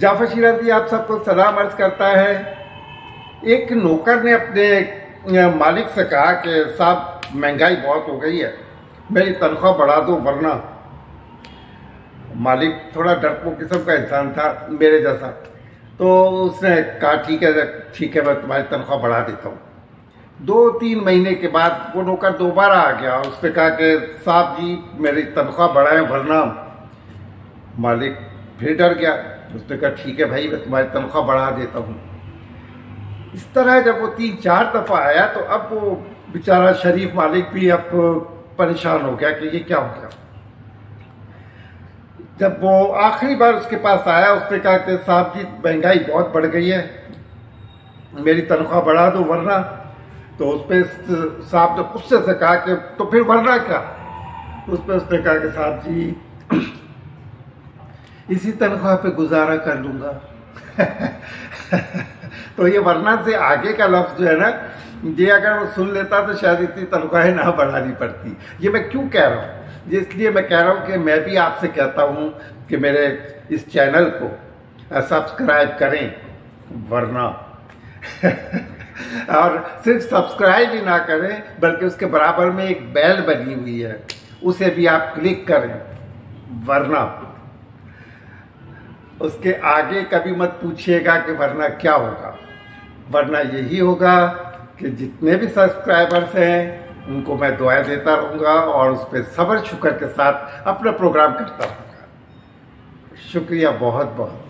जाफर शिराजी आप सबको सलाम अर्ज करता है। एक नौकर ने अपने मालिक से कहा कि साहब महंगाई बहुत हो गई है, मेरी तनख्वाह बढ़ा दो वरना। मालिक थोड़ा डरपोक किस्म का इंसान था, मेरे जैसा। तो उसने कहा ठीक है मैं तुम्हारी तनख्वाह बढ़ा देता हूँ। 2-3 महीने के बाद वो नौकर दोबारा आ गया, उसने कहा कि साहब जी मेरी तनख्वाह बढ़ाएं वरना। मालिक फिर डर गया, उसने कहा ठीक है भाई मैं तुम्हारी तनख्वाह बढ़ा देता हूँ। इस तरह जब वो 3-4 दफ़ा आया तो अब वो बेचारा शरीफ मालिक भी अब परेशान हो गया कि ये क्या हो गया। जब वो आखिरी बार उसके पास आया उसने कहा कि साहब जी महंगाई बहुत बढ़ गई है, मेरी तनख्वाह बढ़ा दो वरना। तो उस पर साहब ने गुस्से से कहा कि तो फिर वरना क्या। उस पर उसने कहा कि साहब जी इसी तनख्वाह पे गुजारा कर लूँगा। तो ये वरना से आगे का लफ्ज़ जो है ना, ये अगर वो सुन लेता तो शायद इतनी तनख्वाहें ना बढ़ानी पड़ती। ये मैं क्यों कह रहा हूँ, ये इसलिए मैं कह रहा हूँ कि मैं भी आपसे कहता हूँ कि मेरे इस चैनल को सब्सक्राइब करें वरना। और सिर्फ सब्सक्राइब ही ना करें बल्कि उसके बराबर में एक बेल बनी हुई है, उसे भी आप क्लिक करें वरना। उसके आगे कभी मत पूछिएगा कि वरना क्या होगा। वरना यही होगा कि जितने भी सब्सक्राइबर्स हैं उनको मैं दुआएं देता रहूँगा और उस पर सब्र शुक्र के साथ अपना प्रोग्राम करता रहूँगा। शुक्रिया बहुत बहुत।